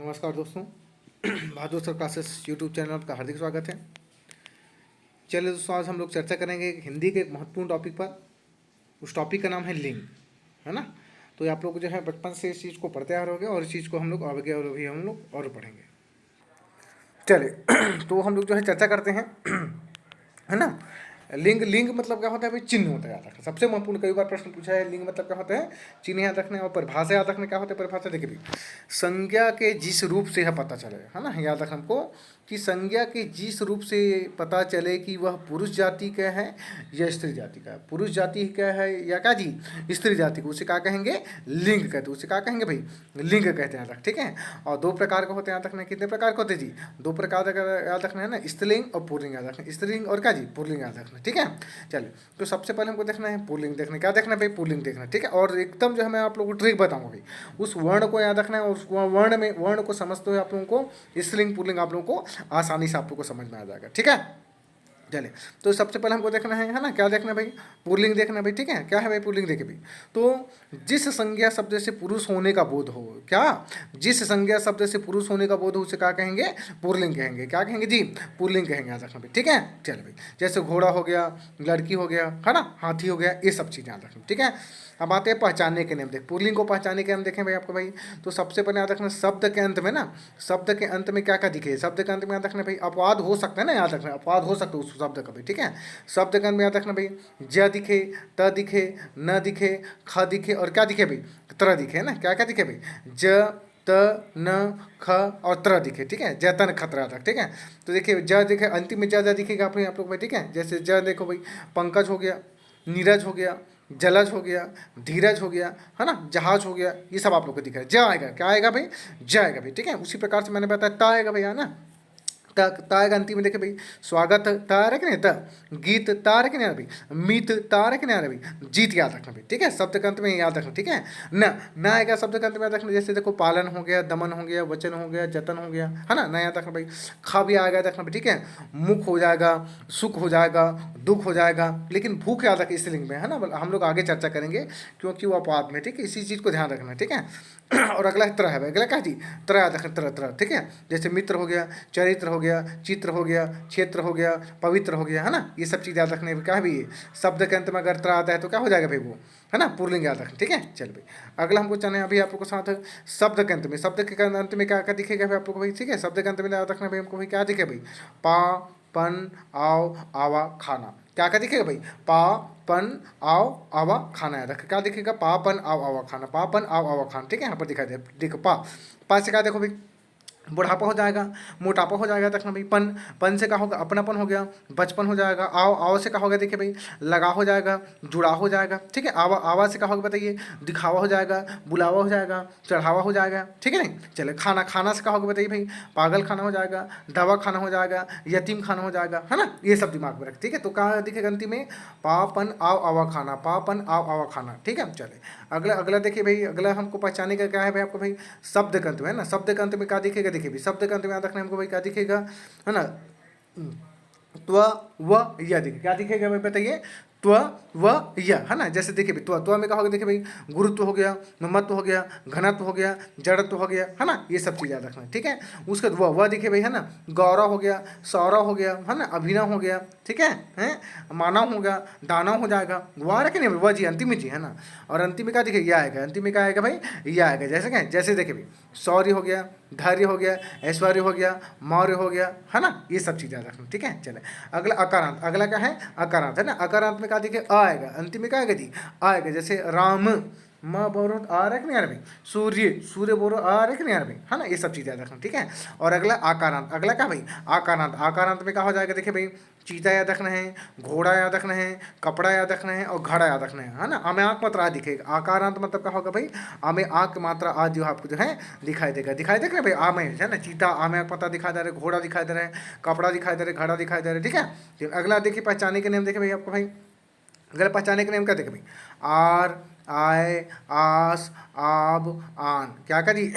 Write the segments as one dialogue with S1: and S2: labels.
S1: नमस्कार दोस्तों। बहादुर sir classes YouTube channel का हार्दिक स्वागत है। चलिए दोस्तों, आज हम लोग चर्चा करेंगे हिंदी के एक महत्वपूर्ण टॉपिक पर। उस टॉपिक का नाम है लिंग, है ना। तो ये आप लोग जो है बचपन से इस चीज़ को पढ़ते आ रहे होंगे और इस चीज़ को हम लोग आगे और भी हम लोग और पढ़ेंगे। चलिए तो हम लोग जो है चर्चा करते हैं, है ना। लिंग लिंग मतलब क्या होता है भाई? चिन्ह होता है याद रखना। सबसे महत्वपूर्ण, कई बार प्रश्न पूछा है लिंग मतलब क्या होता है? चिन्ह याद रखना। और परिभाषा याद रखना क्या होता है? परिभाषा देखिए भाई, संज्ञा के जिस रूप से यह पता चले, है ना, याद रखना हमको कि संज्ञा के जिस रूप से पता चले कि वह पुरुष जाति का है या स्त्री जाति का है। पुरुष जाति का है या क्या जी, स्त्री जाति को, उसे क्या कहेंगे? लिंग कहते हैं। उसे क्या कहेंगे भाई? लिंग कहते हैं, याद रख, ठीक है। और दो प्रकार के होते हैं, याद रखना। कितने प्रकार के होते हैं जी? दो प्रकार का याद रखना है ना, स्त्रीलिंग और पुल्लिंग याद रखना। स्त्रीलिंग और क्या जी? पुल्लिंग याद रखना, ठीक है। चलिए, तो सबसे पहले हमको देखना है पुल्लिंग देखना। क्या देखना है भाई? पुल्लिंग देखना, ठीक है। और एकदम जो है मैं आप लोगों को ट्रिक बताऊंगा भाई, उस वर्ण को याद रखना है और उस वर्ण को समझते हुए आप लोगों को स्त्रीलिंग पुल्लिंग आप लोगों को आसानी से आप लोगों को समझ में आ जाएगा, ठीक है। चलिए, तो सबसे पहले हमको देखना है ना, क्या देखना है भाई? पुल्लिंग देखना है भाई, ठीक है। क्या है भाई पुल्लिंग? देखिए भाई, तो जिस संज्ञा शब्द से पुरुष होने का बोध हो, क्या? जिस संज्ञा शब्द से पुरुष होने का बोध हो उसे क्या कहेंगे? पुल्लिंग कहेंगे। क्या कहेंगे जी? पुल्लिंग कहेंगे, याद रखना भाई, ठीक है। चल भाई, जैसे घोड़ा हो गया, लड़की हो गया, है ना, हाथी हो गया, ये सब चीज़ें याद रखना, ठीक है। अब आते हैं पहचानने के नियम। देख, पुल्लिंग को पहचानने के नियम देखें भाई आपको भाई। तो सबसे पहले याद रखना, शब्द के अंत में ना, शब्द के अंत में क्या क्या दिखे? शब्द के अंत में याद रखना भाई, अपवाद हो सकता है ना, याद रखना, अपवाद हो सकता है उस शब्द का भी, ठीक है। शब्द के अंत में याद रखना भाई, ज दिखे, त दिखे, न दिखे, ख दिखे और क्या दिखे भाई? त्र दिखे, है ना। क्या क्या दिखे भाई? ज त न ख और त्र दिखे, ठीक है। जतन खतरा तक, ठीक है। तो देखिए, ज दिखे, अंतिम में ज दिखेगा आप लोग भाई, ठीक है। जैसे ज देखो भाई, पंकज हो गया, नीरज हो गया, जलज हो गया, धीरज हो गया, है ना, जहाज हो गया, ये सब आप लोग को दिख रहा है। ज आएगा, क्या आएगा भाई? ज आएगा भाई, ठीक है। उसी प्रकार से मैंने बताया, त आएगा भैया ना, तार अंतिम में देखे भाई, स्वागत तार है कि नहीं? गीत तार है कि नहीं भाई? मीत तार है कि नहीं भाई? जीत याद रखना भाई, ठीक है। शब्द के अंत में याद रखना, ठीक है। न आएगा शब्द के अंत में याद रखना। जैसे देखो, पालन हो गया, दमन हो गया, वचन हो गया, जतन हो गया, है ना, न याद रखना भाई। खा भी आएगा याद रखना भाई, ठीक है। मुख हो जाएगा, सुख हो जाएगा, दुख हो जाएगा, लेकिन भूख याद रखिए इस लिंग में, है ना। हम लोग आगे चर्चा करेंगे क्योंकि वो अपवाद में, ठीक है। इसी चीज़ को ध्यान रखना, ठीक है। और अगला त्र है भाई, अगला क्या जी? त्र याद रखना, त्र, ठीक है। जैसे मित्र हो गया, चरित्र हो गया, चित्र हो गया, क्षेत्र हो गया, पवित्र हो गया, है ना। ये सब चीज़ याद रखने क्या है भाई? शब्द के अंत में अगर त्र आता है तो क्या हो जाएगा भाई? वो, है ना, पुल्लिंग याद रखना, ठीक है। चल भाई, अगला हमको चलना है अभी आप लोग के साथ शब्द के अंत में। शब्द के अंत में क्या क्या दिखेगा भाई आप लोग को भाई, ठीक है। शब्द के अंत में याद रखना भाई हमको भाई, क्या दिखे भाई? पा, पन, आओ, आवा, खाना। क्या क्या दिखेगा भाई? पा, पन, आओ, आवा, खाना याद रखे। क्या दिखेगा? पापन, आओ, आवा, खाना। पापन, आओ, आवा, खाना, ठीक है। यहाँ पर दिखाई दे, देखो पा से क्या देखो भाई? बुढ़ापा हो जाएगा, मोटापा हो जाएगा देखना भाई। पन से क्या होगा? अपनापन हो गया, बचपन हो जाएगा। आओ से क्या होगा? देखिए भाई, लगा हो जाएगा, जुड़ा हो जाएगा, ठीक है। आवा से क्या होगा बताइए? दिखावा हो जाएगा, बुलावा हो जाएगा, चढ़ावा हो जाएगा, ठीक है नहीं। चले, खाना से क्या होगा बताइए भाई? पागल खाना हो जाएगा, दवा खाना हो जाएगा, यतीम खाना हो जाएगा, है ना। ये सब दिमाग में रख, ठीक है। तो क्या दिखेगा अंतिम में? पापन आओ आवा खाना, पापन आओ आवा खाना, ठीक है। चले, अगला अगला देखिए भाई, अगला हमको पहचाने का क्या है भाई आपको भाई? शब्द के अंत में, है ना। शब्द के अंत में क्या दिखेगा? देखिए भी, शब्द के अंत में याद रखना हमको भाई, क्या दिखेगा, है ना। त्व, व, य दिखे। क्या दिखेगा भाई बताइए? त्व, व, य, है ना। जैसे देखिए भाई, त्व में क्या होगा? देखिए भाई, गुरुत्व हो गया, ममत्व हो गया, घनत्व हो गया, जड़त्व हो गया, है ना। ये सब चीज़ याद रखना, ठीक है। उसके व दिखे भाई, है ना, गौरव हो गया, सौरव हो गया, है ना, अभिनव हो गया, ठीक है, मानव हो गया, दानव हो जाएगा। वह रखे नहीं वह जी, अंतिम जी, है ना। और अंतिम में क्या दिखे? यह आएगा। अंतिम में क्या आएगा भाई? यह आएगा। जैसे क्या? जैसे देखिए भाई, शौर्य हो गया, धैर्य हो गया, ऐश्वर्य हो गया, मौर्य हो गया, है ना। ये सब चीज़ याद रखना, ठीक है। चले, अगला अकारांत। अगला क्या है? अकारांत, है ना। अकारांत में क्या दिखे? आ आएगा। अंतिम में क्या आएगा जी? आएगा। जैसे राम, म बोलो आ रहा है कि नहीं आ रहा भाई? सूर्य बोलो आ रहा है कि नहीं आ रहा भाई, है ना। ये सब चीज़ याद रखना, ठीक है। और अगला आकारांत। अगला क्या भाई? आकारांत। आकारांत में क्या हो जाएगा? देखिए भाई, चीता याद रखना है, घोड़ा याद रखना है, कपड़ा याद रखना है और घड़ा याद रखना है ना। आमे आँख मात्रा आ दिखेगा। आकारांत मतलब क्या होगा भाई? आमे आँख मात्रा आज जो आपको जो है दिखाई देगा भाई। आमे, है ना, चीता आमे आँख मात्रा दिखाई दे रहा है, घोड़ा दिखाई दे रहा है, कपड़ा दिखाई दे रहा है, घड़ा दिखाई दे रहा है, ठीक है। अगला देखिए, पहचाने के नियम देखे भाई आपको भाई। अगर पहचाने के नियम क्या देखे भाई? आर, आय, आस, आब, आन। क्या करी?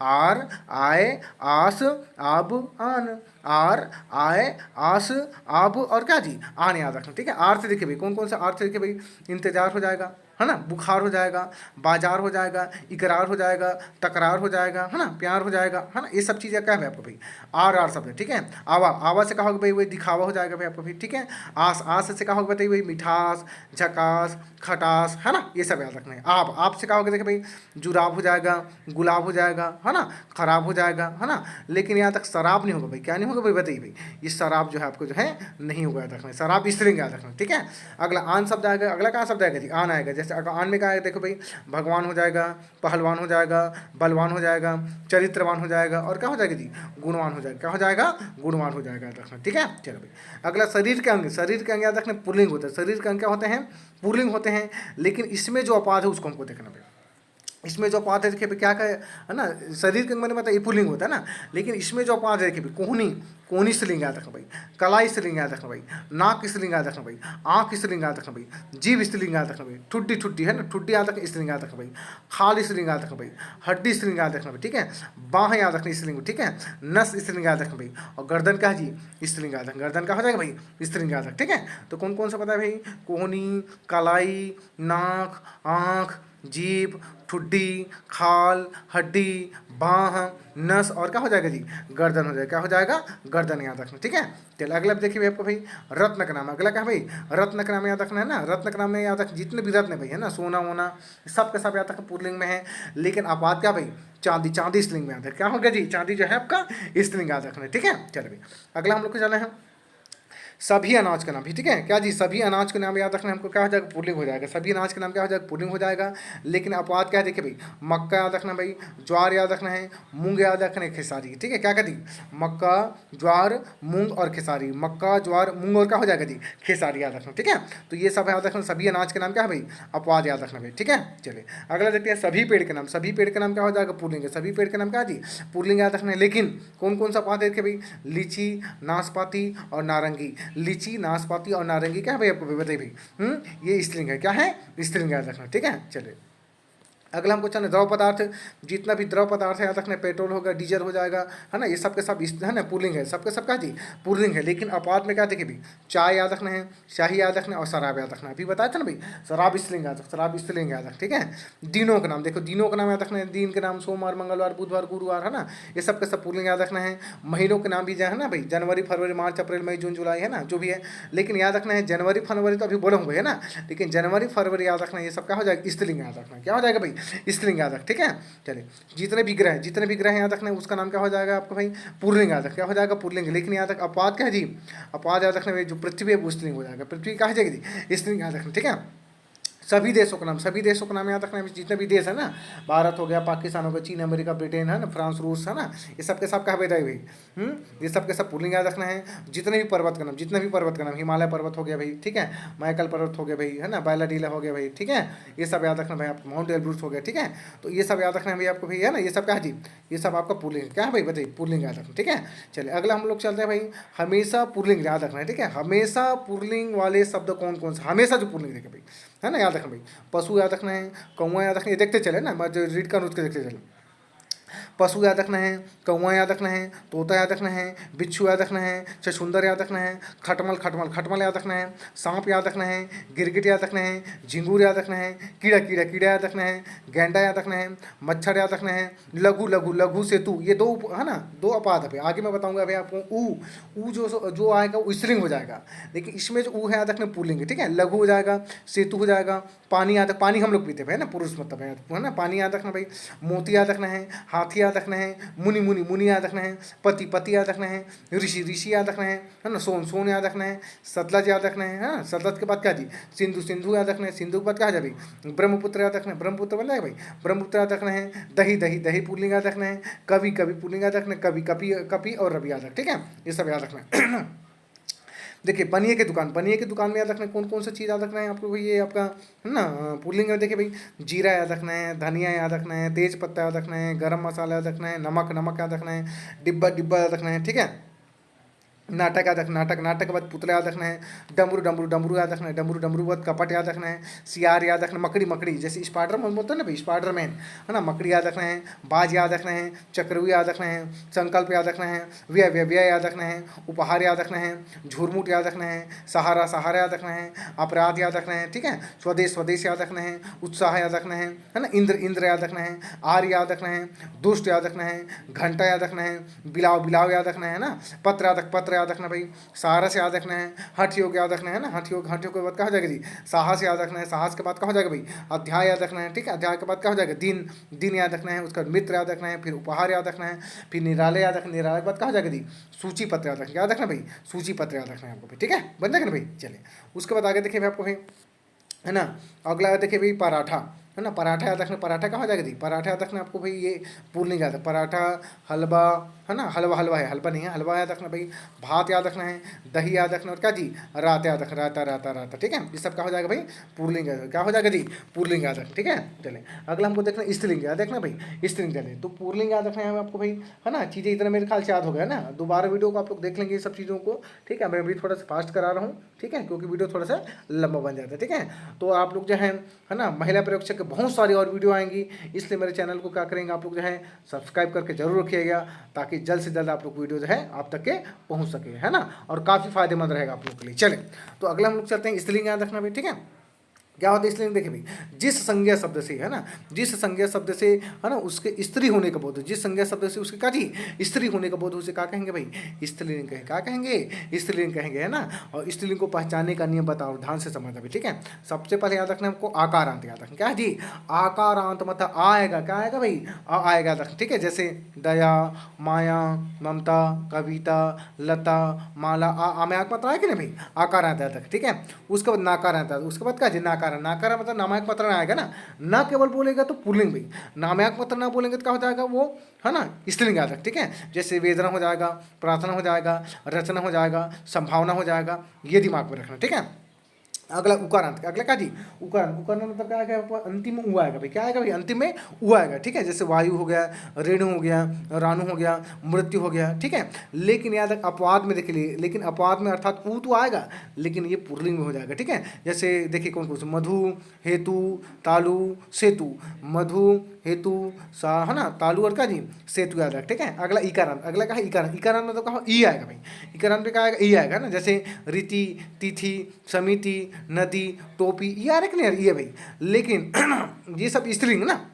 S1: आर, आय, आस, आब, आन। आर, आय, आस, आब और क्या जी? आन याद रखना, ठीक है। आर से देखिए भाई, कौन कौन सा आर से देखिए भाई? इंतजार हो जाएगा, है ना, बुखार हो जाएगा, बाजार हो जाएगा, इकरार हो जाएगा, तकरार हो जाएगा, है ना, प्यार हो जाएगा, है ना, ये सब चीज़ें क्या है आपको भाई आर शब्द है, ठीक है। आवा, आवा से कहा होगा भाई वही दिखावा हो जाएगा भाई आपको भाई, ठीक है। आस से कहा होगा बताइए वही मिठास, झकास, खटास, है ना, ये सब याद रखना है। आप से कहा होगा देखिए भाई जुराब हो जाएगा, गुलाब हो जाएगा, है ना, खराब हो जाएगा, है ना, लेकिन यहाँ तक शराब नहीं होगा भाई, क्या नहीं होगा भाई बताइए भाई, ये शराब जो है आपको जो है नहीं होगा याद रखना है, शराब स्त्रीलिंग याद रखना है, ठीक है। अगला आन शब्द आएगा, अगला कहाँ शब्द आएगा जी आन आएगा, जैसे आन में क्या आएगा देखो भाई भगवान हो जाएगा, पहलवान हो जाएगा, बलवान हो जाएगा, चरित्रवान हो जाएगा, और क्या हो जाएगा जी गुणवान हो जाएगा, क्या हो जाएगा गुणवान हो जाएगा याद रखना, ठीक है। चलो भाई अगला शरीर के अंग, शरीर के अंग याद रखना पुल्लिंग होता है, शरीर के अंग क्या होते हैं पुल्लिंग होते हैं, लेकिन इसमें जो अपाद है उसको हमको देखना भाई, इसमें जो अपवाद है देखिए भाई क्या है ना, शरीर के अंग मतलब ये पुल्लिंग होता है ना, लेकिन इसमें जो अपवाद है देखिए भाई कोहनी, कोहनी स्त्रीलिंग याद रखना भाई, कलाई स्त्रीलिंग याद रखना भाई, नाक स्त्रीलिंग याद रखना भाई, आँख स्त्रीलिंग याद रखना भाई, जीभ स्त्रीलिंग याद रखना भाई, ठुड्डी ठुड्डी है ना, ठुड्डी याद रखना स्त्रीलिंग याद रखना भाई, खाल स्त्रीलिंग याद रखना भाई, हड्डी स्त्रीलिंग याद रखना भाई, ठीक है। बाह याद रखना स्त्रीलिंग, ठीक है। नस स्त्रीलिंग याद रखना भाई, और गर्दन क्या है जी स्त्रीलिंग याद रखना, गर्दन का हो जाएगा भाई स्त्रीलिंग याद रख, ठीक है। तो कौन कौन सा पता है भाई कोहनी, कलाई, नाक, आँख, जीभ, ठुड्डी, खाल, हड्डी, बाह, नस, और क्या हो जाएगा जी गर्दन हो जाएगा, क्या हो जाएगा गर्दन याद रखना, ठीक है। चलिए अगला देखिए भाई आपको भाई रत्न का नाम, अगला क्या है भाई रत्न का नाम याद रखना है ना, रत्न का नाम में याद रख जितने भी रत्न भाई है ना सोना वोना सब के सब याद रखना पुल्लिंग में है, लेकिन अपवाद क्या भाई चांदी, चांदी स्त्रीलिंग में याद है, क्या हो गया जी चांदी जो है आपका स्त्रीलिंग याद रखना है, ठीक है। चलिए भाई अगला हम लोग को चले हैं सभी अनाज का नाम भी, ठीक है क्या जी सभी अनाज के नाम याद रखना हमको, क्या हो जाएगा पुल्लिंग हो जाएगा, सभी अनाज के नाम क्या हो जाएगा पुल्लिंग हो जाएगा, लेकिन अपवाद क्या है देखिए भाई मक्का याद रखना भाई, ज्वार याद रखना है, मूंग याद रखना है, खेसारी, ठीक है क्या कहती मक्का, ज्वार, मूंग और खेसारी, मक्का, ज्वार, मूंग और क्या हो जाएगा जी खेसारी याद रखना, ठीक है। तो ये सब याद रखना, सभी अनाज के नाम क्या है भाई अपवाद याद रखना भाई, ठीक है। चलिए अगला देखते हैं सभी पेड़ के नाम, सभी पेड़ के नाम क्या हो जाएगा पुल्लिंग है, सभी पेड़ के नाम क्या है जी पुल्लिंग याद रखना है, लेकिन कौन कौन सा अपवाद है भाई लीची, नाशपाती और नारंगी, लीची, नाशपाती और नारंगी क्या है भाई आपको बताइए भाई ये स्त्रीलिंग है, क्या है स्त्रीलिंग याद रखना, ठीक है। चलिए अगला हमको चलना द्रव पदार्थ, जितना भी द्रव पदार्थ है याद रखना पेट्रोल होगा, डीजल हो जाएगा, है ना, ये सब के सब है ना पुल्लिंग है, सबके सब क्या जी पुल्लिंग है, लेकिन अपवाद में क्या देखिए भाई चाय याद रखना है, शाही याद रखना है, और शराब याद रखना है, अभी बताया था ना भाई शराब स्त्रीलिंग याद रख, शराब स्त्रीलिंग याद रख, ठीक है। दिनों का नाम देखो, दिनों का नाम याद रखना है, दिन के नाम सोमवार, मंगलवार, बुधवार, गुरुवार, है ना, ये सब के सब पुल्लिंग याद रखना है। महीनों के नाम भी जो है ना भाई जनवरी, फरवरी, मार्च, अप्रैल, मई, जून, जुलाई, है ना जो भी है, लेकिन याद रखना है जनवरी, फरवरी तो अभी बोले होंगे है ना, लेकिन जनवरी, फरवरी याद रखना, ये सब क्या हो जाएगा स्त्रीलिंग याद रखना, क्या हो जाएगा भाई स्त्रीलिंग याद रख, ठीक है। चलिए जितने भी ग्रह याद रखना है उसका नाम क्या हो जाएगा आपका भाई पुल्लिंग याद रख, क्या हो जाएगा पुल्लिंग, लेकिन याद रख अपवाद क्या है जी अपवाद याद रखना जो पृथ्वी है वो स्त्रीलिंग हो जाएगा, पृथ्वी कहा जाएगी जी स्त्रीलिंग याद रखना, ठीक है। सभी देशों का नाम, सभी देशों का नाम याद रखना है, जितने भी देश है ना भारत हो गया, पाकिस्तान हो गया, चीन, अमेरिका, ब्रिटेन, है ना, फ्रांस, रूस, है ना, ये सब के सब कहा बताइए भाई ये सब के सब पुल्लिंग याद रखना है। जितने भी पर्वत का नाम, जितने भी पर्वत का नाम, हिमालय पर्वत हो गया भाई, ठीक है, माइकल पर्वत हो गया भाई, है ना, बायलाडीला हो गया भाई, ठीक है, ये सब याद रखना भाई आपको, माउंट एलब्रूस हो गया, ठीक है। तो ये सब याद रखना है भाई आपको भाई, है ना, ये सब क्या जी ये सब आपका पुल्लिंग क्या है भाई बताइए पुल्लिंग याद रखना, ठीक है। चलिए अगला हम लोग चलते हैं भाई हमेशा पुल्लिंग याद रखना है, ठीक है, हमेशा पुल्लिंग वाले शब्द कौन कौन से, हमेशा जो पुल्लिंग देखे भाई, है ना, याद रखना भाई पशु याद रखना है, कौवा याद रखना है, देखते चले ना मैं जो रीड कर उसके देखते चले, पशु याद रखना है, कौवा याद रखना है, तोता याद रखना है, बिच्छू याद रखना है, छछूंदर याद रखना है, खटमल खटमल खटमल याद रखना है, सांप याद रखना है, गिरगिट याद रखना है, झिंगूर याद रखना है, कीड़ा कीड़ा कीड़ा याद रखना है, गेंडा याद रखना है, मच्छर याद रखना है, लघु लघु लघु सेतु, ये दो है ना दो अपवाद है भाई, आगे मैं बताऊंगा भाई आपको ऊ जो आएगा वो स्त्रीलिंग हो जाएगा, लेकिन इसमें जो ऊ है याद रखना पुल्लिंग है, ठीक है। लघु हो जाएगा, सेतु हो जाएगा, पानी याद, पानी हम लोग पीते हैं ना पुरुष मतलब है ना, पानी याद रखना भाई, मोती याद रखना है, हाथी याद रखना है, मुनि मुनि मुनि याद रखना है, पति पति याद रखना है, ऋषि ऋषि याद रखना है ना, सोन सोन याद रखना है, सतलज याद रखना है ना, सतलज के बाद क्या जी सिंधु सिंधु याद रखना है, सिंधु के बाद क्या भाई ब्रह्मपुत्र याद रखना है, ब्रह्मपुत्र बन जाएगा भाई ब्रह्मपुत्र याद रखना है, दही दही दही पुल्लिंग याद रखना है, कवि कवि पुल्लिंग याद रखना है, कवि कपि कपि और रवि याद रख, ठीक है, ये सब याद रखना है। देखिए बनिए की दुकान, बनिए की दुकान में याद रखना है कौन कौन सा चीज़ याद रखना है आपको भाई, ये आपका है ना पुल्लिंग में देखिए भाई जीरा याद रखना है, धनिया याद रखना है, तेज पत्ता याद रखना है, गरम मसाला याद रखना है, नमक नमक याद रखना है, डिब्बा डिब्बा याद रखना है, ठीक है। नाटक याद रखना, नाटक के बाद पुतला याद रखना है। डमरू डमरू डमरू याद रखना है, डमरू डमरू के बाद कपट याद रखना है। सियार याद रखना, मकड़ी मकड़ी जैसे स्पाइडर मैन बोलते हैं ना भाई, स्पाइडर मैन है ना, मकड़ी याद रखना है। बाज याद रखना है, चक्रव्यूह याद रखना है, संकल्प याद रखना है, व्यय व्यय व्यय याद रखना है, उपहार याद रखना है, झूरमुट याद रखना है, सहारा सहारा याद रखना है, अपराध याद रखना है, ठीक है, स्वदेश स्वदेश याद रखना है, उत्साह याद रखना है ना, इंद्र इंद्र याद रखना है, आर्य याद रखना है, दुष्ट याद रखना है, घंटा याद रखना है, बिलाव बिलाव याद रखना है ना, पत्र याद रखना भाई, सारस याद रखना है, हठ योग याद रखना है ना, हठ योग के बाद क्या हो जाएगा जी, साहस याद रखना है, साहस के बाद क्या हो जाएगा भाई, अध्याय याद रखना है, ठीक है, अध्याय के बाद क्या हो जाएगा, दिन दिन याद रखना है, उसका मित्र याद रखना है, फिर उपहार याद रखना है, फिर निरालय याद रखना, निरालय के बाद क्या हो जाएगा जी, सूची पत्र याद रखना भाई, सूची पत्र याद रखना है आपको भाई, ठीक है, बन जाएगा ना भाई। चलिए उसके बाद आगे देखिए भाई आपको भाई, है ना, अगला देखिए भाई पराठा, है ना, पराठा याद रखना, पराठा कहाँ हो जाएगा जी, पराठा याद रखना आपको भाई, ये पुल्लिंग याद है, पराठा, हलवा, है ना, हलवा हलवा है, हलवा नहीं है, हलवा याद रखना भाई, भात याद रखना है, दही याद रखना, और क्या जी, रात याद रखना, राता राता राता, ठीक है, ये सब क्या हो जाएगा भाई, पुल्लिंग क्या हो जाएगा जी, पुल्लिंग याद रखना, ठीक है। चले अगला हमको देखना स्त्रीलिंग याद रखना भाई, स्त्रीलिंग चले तो पुल्लिंग याद रखना है आपको भाई, है ना, चीज़ें इतना मेरे ख्याल से याद हो गया ना, दोबारा वीडियो को आप लोग देख लेंगे ये सब चीज़ों को, ठीक है, मैं अभी थोड़ा सा फास्ट करा रहा हूँ, ठीक है, क्योंकि वीडियो थोड़ा सा लंबा बन जाता है, ठीक है। तो आप लोग जो है ना, महिला प्रयोगशक के बहुत सारी और वीडियो आएंगी, इसलिए मेरे चैनल को क्या करेंगे आप लोग जो है सब्सक्राइब करके जरूर रखिएगा, ताकि जल्द से जल्द आप लोग वीडियो जो है आप तक के पहुंच सके, है ना, और काफ़ी फायदेमंद रहेगा आप लोग के लिए। चले तो अगला हम लोग चलते हैं स्त्रीलिंग याद रखना भाई, ठीक है, क्या होता है स्त्रीलिंग देखिए भाई, जिस संज्ञा शब्द से, है ना, जिस संज्ञा शब्द से, है ना, उसके स्त्री होने का बोध, जिस संज्ञा शब्द से उसके क्या जी स्त्री होने का बोध, उसे क्या कहेंगे भाई, स्त्रीलिंग कहेंगे, क्या कहेंगे, स्त्रीलिंग कहेंगे, है ना। और स्त्रीलिंग को पहचानने का नियम बताओ, ध्यान से समझना भाई, ठीक है। सबसे पहले याद रखना हमको आकारांत याद रखना, क्या है जी, आकारांत मतलब आएगा, क्या आएगा भाई, आएगा याद रखना, ठीक है, जैसे दया, माया, ममता, कविता, लता, माला, में आक मात्रा है कि नहीं भाई, आकारांत याद रखना, ठीक है। उसके बाद नाकारांत, उसके बाद क्या जी, नाकारा, नाकारा मतलब नामक पत्र आएगा ना, ना केवल बोलेगा तो पुल्लिंग भाई, नामक पत्र ना बोलेंगे तो क्या हो जाएगा वो, है ना, स्त्रीलिंग याद रख, ठीक है, जैसे वेदना हो जाएगा, प्रार्थना हो जाएगा, रचना हो जाएगा, संभावना हो जाएगा, ये दिमाग में रखना, ठीक है। अगला उकारांत, अगला क्या जी, उकारांत, उकारांत मतलब क्या आएगा, अंतिम में उ आएगा भाई, क्या आएगा भाई, अंतिम में उ आएगा, ठीक है, जैसे वायु हो गया, रेणु हो गया, राणु हो गया, मृत्यु हो गया, ठीक है। लेकिन याद रख अपवाद में देख लिए, लेकिन अपवाद में अर्थात उ तो आएगा, लेकिन ये पुल्लिंग में हो जाएगा, ठीक है। जैसे देखिए कौन कौन से, मधु, हेतु, तालु, सेतु, मधु, हेतु, सा, है ना, तालु और क्या जी, सेतु याद रख, ठीक है। अगला इकारांत, अगला क्या है इकारांत, इकारांत मतलब कहा ई आएगा भाई, इकारांत पे क्या आएगा, ई आएगा ना, जैसे रीति, तिथि, समिति, नदी, टोपी, ये आ रहा है कि नहीं ये भाई, लेकिन ये सब स्त्रीलिंग ना,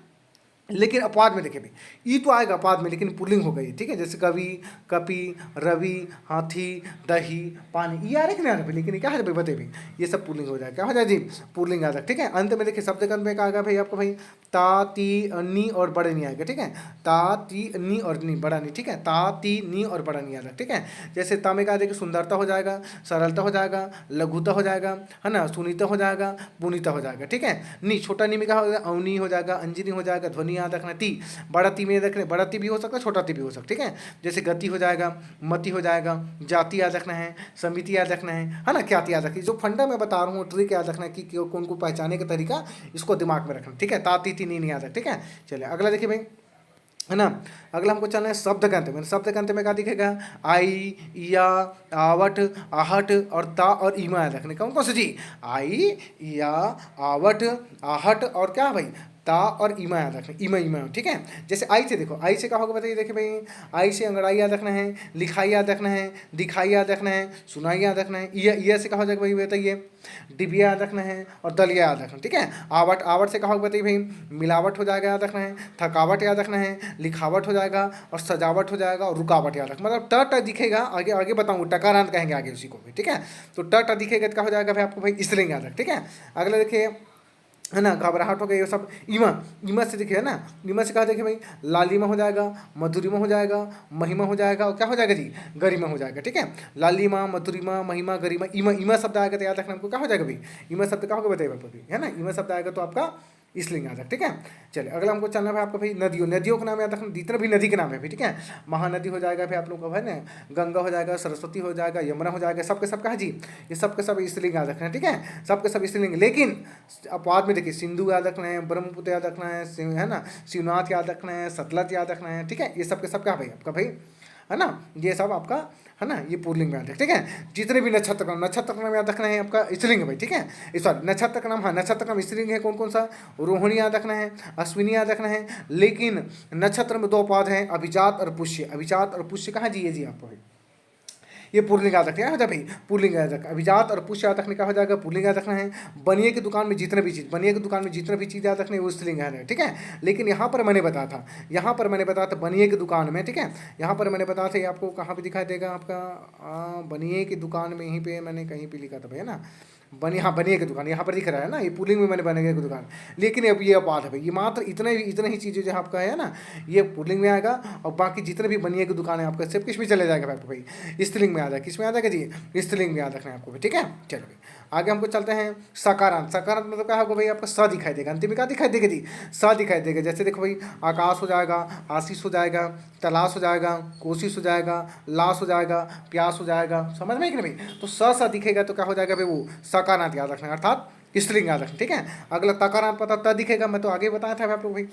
S1: लेकिन अपवाद में देखिए भाई, ई तो आएगा अपवाद में, लेकिन पुल्लिंग हो गई, ठीक है, जैसे कवि, कपि, रवि, हाथी, दही, पानी, ये आ रहा है कि नहीं आ रहा भाई, लेकिन क्या है भाई बताइए भाई, ये सब पुल्लिंग हो जाएगा, क्या हो जाए जी, पुल्लिंग आ जाएगा, ठीक है। अंत में देखिए शब्द अंत में क्या आएगा भाई आपको भाई, ता, ती, नी और बड़े नहीं आएगा, ठीक है, ता, ती, नी और नी, बड़ा नहीं, ठीक है, ता, ती, नी और बड़ा नहीं आएगा, ठीक है। जैसे ता में क्या देखिए सुंदरता हो जाएगा, सरलता हो जाएगा, लघुता हो जाएगा, है ना, सुनीता हो जाएगा, पुनीता हो जाएगा, ठीक है। नी, छोटा नी में क्या हो जाएगा, अवनी हो जाएगा, अंजनी हो जाएगा, ध्वनि याद रखना, ती, बड़ा ती में रखना, बड़ा ती भी हो सकता है, छोटा ती भी हो सकता है, ठीक है। जैसे गति हो जाएगा, मति हो जाएगा, जाति याद रखना है, समिति याद रखना है ना, ख्याति याद रखना, जो फंडा मैं बता रहा हूँ ट्रिक याद रखना है कि कौन को पहचाने का तरीका, इसको दिमाग में रखना, ठीक है। ताती ती नहीं याद रख, ठीक है। चलिए अगला देखिए भाई, है ना, अगला हमको चलना है शब्द के अंत में, शब्द के अंत में क्या दिखेगा, आई, या, आवट, आहट और ता और ईमा याद रखने, कौन कौन सा जी, आई, या, आवट, आहट और क्या भाई, ता और ईमा याद रखना, ईमा ईमा, ठीक है। जैसे आई से देखो, आई से क्या होगा बताइए, देखिए भाई, आई से अंगड़ाई याद रखना है, लिखाई याद रखना है, दिखाई याद रखना है, सुनाई याद रखना है, ये से क्या हो जाएगा भाई बताइए, डिबिया याद रखना है और दलिया याद रखना, ठीक है। आवट, आवट से कहा बताइए भाई, मिलावट हो जाएगा याद रखना है, थकावट याद रखना है, लिखावट हो जाएगा और सजावट हो जाएगा और रुकावट याद रखना, मतलब ट दिखेगा, आगे आगे बताऊंगा, टकारांत कहेंगे आगे उसी को भी, ठीक है। तो ट दिखेगा तो क्या हो जाएगा भाई आपको भाई स्त्रीलिंग याद रख, ठीक है। अगला देखिए, है ना, घबराहट हो गई, ये सब ईमा, ईमा से देखिए, है ना, ईमा से कहा देखिए भाई, लालिमा हो जाएगा, मधुरिमा हो जाएगा, महिमा हो जाएगा और क्या हो जाएगा जी, गरिमा हो जाएगा, ठीक है। लालिमा, मधुरिमा, महिमा, गरिमा, ईमा, ईमा शब्द आएगा तो याद रखना हमको क्या हो जाएगा भाई, ईमा शब्द क्या होगा बताइए आपको, है ना, ईमा शब्द आएगा तो आपका स्त्रीलिंग याद रख, ठीक है। चलिए अगला हमको चलना है आपका भाई, नदियों, नदियों का नाम याद रखना, जितने भी नदी के नाम है भाई, ठीक है। महानदी हो जाएगा भाई आप लोग का, है ना, गंगा हो जाएगा, सरस्वती हो जाएगा, यमुना हो जाएगा, सबके सब कहा जी, ये सबके सब स्त्रीलिंग याद रखना है, ठीक है, सबके सब स्त्रीलिंग, लेकिन अपवाद में देखिए, सिंधु याद रखना है, ब्रह्मपुत्र याद रखना है ना, शिवनाथ याद रखना है, सतलज याद रखना है, ठीक है, ये सबके सब क्या भाई आपका भाई, है ना, ये सब आपका है ना, ये पुल्लिंग में याद रखें, ठीक है। जितने भी नक्षत्र का नाम याद रखना है आपका स्त्रीलिंग है भाई, ठीक है। सॉरी, नक्षत्र का नाम, हाँ नक्षत्र का नाम स्त्रीलिंग है, कौन कौन सा, रोहिणी याद रखना है, अश्विनी याद रखना है। लेकिन नक्षत्र में 2 पद हैं, अभिजात और पुष्य। अभिजात और पुष्य कहाँ जी, ये जी आपको भाई, ये पुल्लिंग याद रखना है, हो जाए भाई पुल्लिंग याद रखना। अभिजात और पुष्य याद रखने का हो जाएगा, पुल्लिंग याद रखना है। बनिए की दुकान में जितने भी चीज़, बनिए की दुकान में जितने भी चीज़ याद रखने वो स्त्रीलिंग है, ठीक है। लेकिन यहाँ पर मैंने बताया था, बनिए की दुकान में, ठीक है, यहाँ पर मैंने बताया था, ये आपको कहाँ पे दिखाई देगा आपका, बनिए की दुकान में, यहीं पे मैंने कहीं पे लिखा था भैया ना, बनिए की दुकान यहाँ पर दिख रहा है ना, ये पुलिंग में मैंने बनिए की दुकान। लेकिन अब ये बात है भाई, ये मात्र इतने ही चीज़ें जो आपका है ना, ये पुलिंग में आएगा, और बाकी जितने भी बनिए की दुकान है आपका सब किस में चले जाएगा भाई, स्त्रीलिंग में आ जाएगा। किस में आ जाएगा जी, स्त्रीलिंग में याद रखना है आपको, ठीक है। चलो भाई आगे हमको चलते हैं, सकारांत। सकारांत मतलब क्या होगा भाई, आपका स दिखाई देगा, अंतिम में क्या दिखाई देगा जी, स दिखाई देगा। जैसे देखो भाई, आकाश हो जाएगा, आशीष हो जाएगा, तलाश हो जाएगा, कोशिश हो जाएगा, लाश हो जाएगा, प्यास हो जाएगा, समझ में कि नहीं भाई। तो स दिखेगा तो क्या हो जाएगा भाई, वो सकारांत याद रखना है, अर्थात स्त्रीलिंग याद रखना, ठीक है। अगला तकारांत पता त दिखेगा, मैं तो आगे बताया था आप लोग भाई,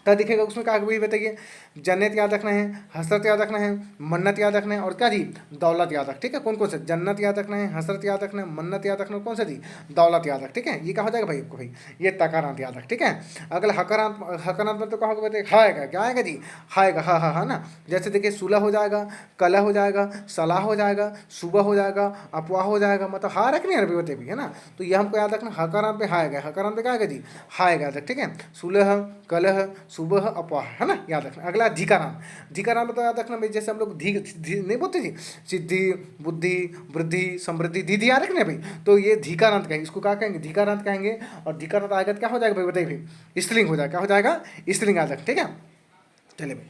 S1: त दिखेगा, उसमें क्या भाई बताइए, जन्नत याद रखना है, हसरत याद रखना है, मन्नत याद रखना है, और क्या जी, दौलत याद रख, ठीक है। कौन कौन से, जन्नत याद रखना है, हसरत याद रखना है, मन्नत याद रखना है, कौन सा जी, दौलत याद रख, ठीक है। ये क्या हो जाएगा भाई आपको भाई, ये तकारांत याद रख, ठीक है। अगला हकारांत, हकारांत में तो क्या होगा बताइए, हाएगा, क्या आएगा जी, हाएगा, हा हा हा ना। जैसे देखिए, सुलह हो जाएगा, कलह हो जाएगा, सलाह हो जाएगा, सुबह हो जाएगा, अफवाह हो जाएगा, मतलब हा रखनी है बताइए भी, है ना। तो ये हमको याद रखना, हकारांत में हाएगा, हकारांत में क्या आएगा जी, हाएगा, ठीक है। सुलह, कलह, सुबह, अफवाह, है ना, याद रखना। अगला धिकाराम। धिकाराम तो याद रखना भाई, जैसे हम लोग नहीं बोलते जी, सिद्धि, बुद्धि, वृद्धि, समृद्धि, दीदी याद रखना भाई। तो ये धिकारांत कहेंगे, इसको क्या कहेंगे, धिकारांत कहेंगे। और धिकारांत आएगा तो क्या हो जाएगा भाई बताइए भाई, स्त्रीलिंग हो जाएगा, क्या हो जाएगा, स्त्रीलिंग याद रख, ठीक है। चलिए भाई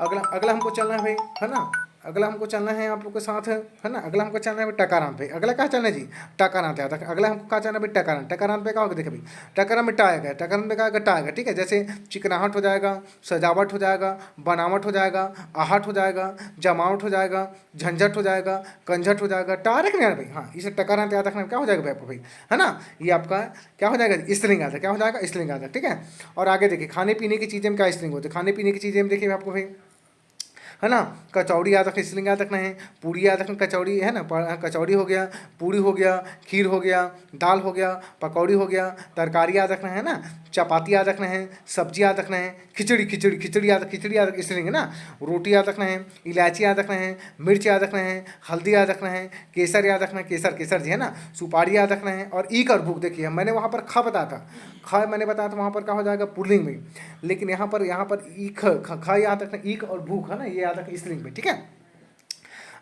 S1: अगला अगला हमको चलना है भाई, है ना। अगला हमको चलना है आप लोग के साथ, है ना। अगला हमको चलना है भाई टकारांत पे। अगला क्या चलना है जी, टकारांत याद रख। अगला हमको क्या चलना है भाई, टकारांत। टकारांत पे क्या होगा देखिए भाई, टकारांत में टा आएगा, टकारांत में क्या आएगा, टा आएगा, ठीक है। जैसे चिकनाहट हो जाएगा, सजावट हो जाएगा, बनावट हो जाएगा, आहट हो जाएगा, जमावट हो जाएगा, झंझट हो जाएगा, कंझट हो जाएगा, टा रखना है भाई। हाँ, इसे टकारांत याद रखना, क्या हो जाएगा भाई आपको भाई, है ना। ये आपका क्या हो जाएगा, स्त्रीलिंग याद है, क्या हो जाएगा, स्त्रीलिंग याद है, ठीक है। और आगे देखिए, खाने पीने की चीज़ें में क्या स्त्रीलिंग होती है, खाने पीने की चीज़ें में देखिए आपको भाई, है ना। कचौड़ी याद रखना, स्त्रीलिंग याद रखना है। पूड़ी याद रखना, कचौड़ी है ना, कचौड़ी हो गया, पूड़ी हो गया, खीर हो गया, दाल हो गया, पकौड़ी हो गया, तरकारी याद रखना है ना, चपाती याद रखना है, सब्जी याद रखना है, खिचड़ी खिचड़ी खिचड़ी याद, खिचड़ी याद स्त्रीलिंग है ना। रोटी याद रखना है, इलायची याद रखना है, मिर्च याद रखना है, हल्दी याद रखना है, केसर याद रखना है, केसर केसर जी है ना, सुपारी याद रखना है। और ईक और भूख देखिए, मैंने वहाँ पर खा बताया था, खा मैंने बताया था, वहाँ पर क्या हो जाएगा, पुल्लिंग में। लेकिन यहाँ पर ईख, खा याद रखना, ईख और भूख है ना, ये याद रखना स्त्रीलिंग में, ठीक है।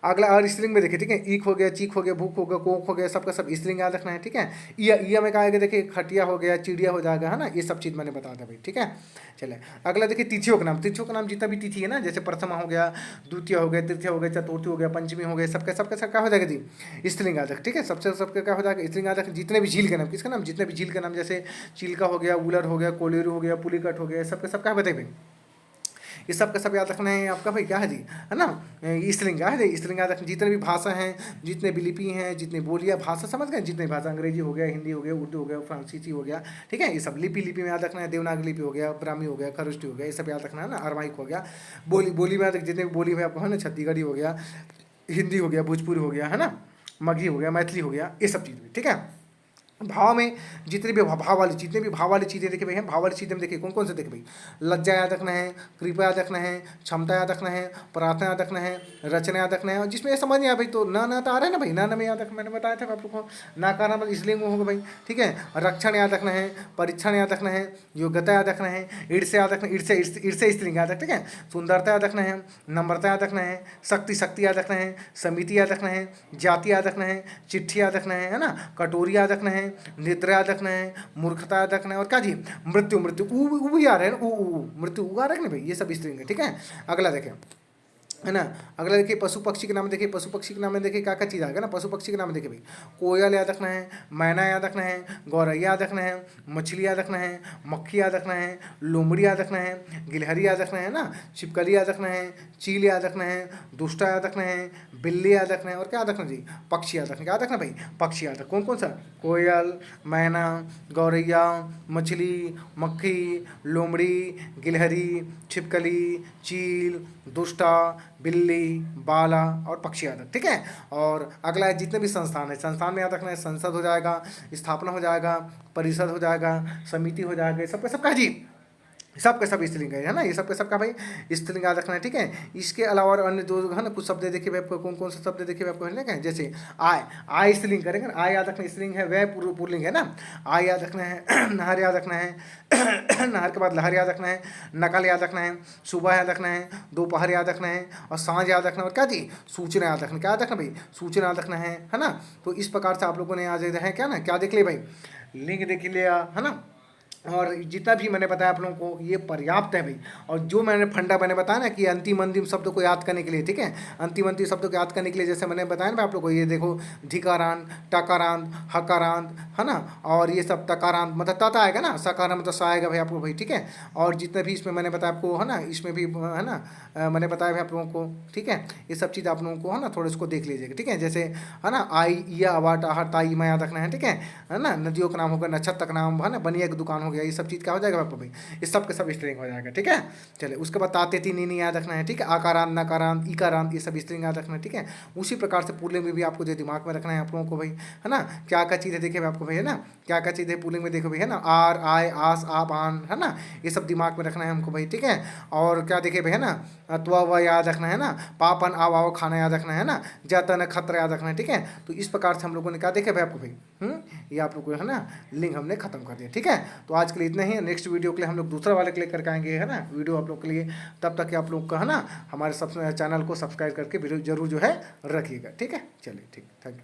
S1: अगला और स्त्रीलिंग में देखिए, ठीक है, ईख हो गया, चीख हो गया, भूख हो गया, कोक हो गया, सबका सब स्त्रीलिंग याद रखना है, ठीक है। ईया में क्या आएगा देखिए, खटिया हो गया, चिड़िया हो जाएगा, है ना, ये सब चीज़ मैंने बता दिया भाई, ठीक है। चले अगला देखिए, तिथियों का नाम। तिथियों का नाम जितना भी तिथि है ना, जैसे प्रथमा हो गया, द्वितीय हो गया, तृतीय हो गया, चतुर्थी हो गया, पंचमी हो गया, सबका सबका सब क्या हो जाएगा जी, स्त्रीलिंग याद रख, ठीक है। सबसे सबका क्या हो जाएगा, स्त्रीलिंग याद रख। जितने भी झील के नाम, किसका नाम, जितने भी झील का नाम, जैसे चिल्का हो गया, उलर हो गया, कोलेरू हो गया, पुलिकट हो गया, सबका सब क्या बताइए भाई, ये सब का सब याद रखना है आपका भाई, क्या है जी, है ना। स्त्रीलिंग क्या है जी, स्त्रीलिंग याद रखना। जितने भी भाषा हैं, जितने भी लिपि हैं, जितनी बोलियाँ, भाषा समझ गए, जितने भाषा, अंग्रेजी हो गया, हिंदी हो गया, उर्दू हो गया, फ्रांसीसी हो गया, ठीक है। ये सब लिपि में याद रखना है। देवनागरी लिपि हो गया, ब्राह्मी हो गया, खरुष्टी हो गया, ये सब याद रखना है ना। अरमाइक हो गया, बोली में जितने भी बोली में आपको है ना, छत्तीसगढ़ी हो गया, हिंदी हो गया, भोजपुरी हो गया, है ना, मगही हो गया, मैथिली हो गया, ये सब चीज़ भी, ठीक है। भाव में जितने भी भाव वाली चीज़ें देखिए भाई हैं, भाव वाली चीज़ें में देखिए कौन कौन से देखिए भाई, लज्जा याद रखना है, कृपा याद रखना है, क्षमता याद रखना है, प्रार्थना याद रखना है, रचना याद रखना है। और जिसमें ये समझ नहीं आया भाई, तो ना तो आ रहा है ना भाई, ना में याद रखना, मैंने बताया था आप लोग को, ना का नाम इसलिए वो होगा भाई, ठीक है। रक्षण याद रखना है, परीक्षण याद रखना है, योग्यता याद रखना है, ईर्ष्या याद रखना, ईर्ष्या स्त्रीलिंग याद रख, ठीक है। सुंदरता याद रखना है, नम्रता याद रखना है, शक्ति याद रखना है, समिति याद रखना है, जाति याद रखना है, चिट्ठी याद रखना है ना, कटोरी याद रखना है, निद्रा याद रखना है, मूर्खता याद रखना है, और क्या जी, मृत्यु मृत्यु ऊ भी आ रहे हैं, ऊ मृत्यु ऊ आ रखना भाई, ये सब स्त्रीलिंग है, ठीक है। अगला देखें, है ना। अगला देखिए, पशु पक्षी के नाम देखिए, पशु पक्षी के नाम में देखिए क्या क्या चीज़ आ गया ना। पशु पक्षी के नाम देखिए भाई, कोयल याद रखना है, मैना याद रखना है, गौरैया याद रखना है, मछली याद रखना है, मक्खी याद रखना है, लोमड़ी याद रखना है, गिलहरी याद रखना है ना, छिपकली याद रखना है, चील याद रखना है, दुष्टा याद रखना है, बिल्ली याद रखना है, और क्या याद रखना जी, पक्षी याद रखना, क्या याद रखना भाई, पक्षी याद रख। कौन कौन सा, कोयल, मैना, गौरैया, मछली, मक्खी, लोमड़ी, गिलहरी, छिपकली, चील, दुष्टा, बिल्ली, बाला और पक्षी याद रख, ठीक है। और अगला है जितने भी संस्थान है, संस्थान में याद रखना है संसद हो जाएगा, स्थापना हो जाएगा, परिषद हो जाएगा, समिति हो जाएगा, सबका सबका जी सबका सब स्त्रीलिंग है ना, ये सबका सबका भाई स्त्रीलिंग याद रखना है, ठीक है। इसके अलावा और अन्य जो है ना कुछ शब्द देखिए भाई आपको, कौन कौन से शब्द देखिए आपको है ना, जैसे आय, आय स्त्रीलिंग करेंगे ना, आय याद रखना स्त्रीलिंग है, वह पुल्लिंग है ना, आय याद रखना है, नहर याद रखना है, नहर के बाद लहर याद रखना है, नकल याद रखना है, सुबह याद रखना है, दोपहर याद रखना है, और सांझ याद रखना है, और क्या जी सूचना याद रखना, क्या याद रखना भाई सूचना याद रखना है ना। तो इस प्रकार से आप लोगों ने आज है क्या ना, क्या देख लिया भाई, लिंग देख लिया है ना, और जितना भी मैंने बताया आप लोगों को ये पर्याप्त है भाई। और जो मैंने फंडा मैंने बताया ना कि अंतिम अंतिम शब्दों को याद करने के लिए, ठीक है, अंतिम अंतिम शब्दों को याद करने के लिए जैसे मैंने बताया ना आप लोगों को, ये देखो धिकारांत, टकारांत, हकारांत है ना, और ये सब टकारांत मतलब तता आएगा ना, सकारांत मतलब सा आएगा भाई आपको भाई, ठीक है। और जितने भी इसमें मैंने बताया आपको है ना, इसमें भी है ना मैंने बताया भाई आप लोगों को, ठीक है। ये सब चीज़ आप लोगों को है ना थोड़ा इसको देख लीजिएगा, ठीक है। जैसे है ना आई, या अवाट, आहर, ताई मैं याद रखना है, ठीक है ना। नदियों का नाम होगा, नक्षत्र का नाम है ना, बनिया की दुकान हो गया, ये सब चीज़ क्या हो जाएगा आपको भाई, ये सब के सब स्त्रीलिंग हो जाएगा, ठीक है। चलिए उसके बाद ताते ती नीनी याद रखना है, ठीक है। आकारांत, नकारांत, इकारांत, ये सब स्त्रीलिंग याद रखना है, ठीक है। उसी प्रकार से पुल्लिंग में भी आपको जो दिमाग में रखना है आप लोगों को भाई, है ना। क्या क्या चीज़ें देखिए आपको भाई है ना, क्या क्या चीज़ें पुल्लिंग में देखो भाई है ना, आर, आय, आस, आप, आन, है ना, ये सब दिमाग में रखना है हमको भाई, ठीक है। और क्या देखिए भाई है ना, त्वा व याद रखना है ना, पापन आव आओ खाना याद रखना है ना, जतन खतर याद रखना है, ठीक है। तो इस प्रकार से हम लोगों ने क्या देखा भाई आपको भाई, ये आप लोग को है ना लिंक हमने खत्म कर दिया, ठीक है। तो आज के लिए इतना ही, नेक्स्ट वीडियो के लिए हम लोग दूसरा वाले क्लिक करके आएंगे है ना वीडियो आप लोग के लिए। तब तक आप लोग का है ना हमारे सब चैनल को सब्सक्राइब करके वीडियो जरूर जो है रखिएगा, ठीक है। चलिए ठीक, थैंक यू।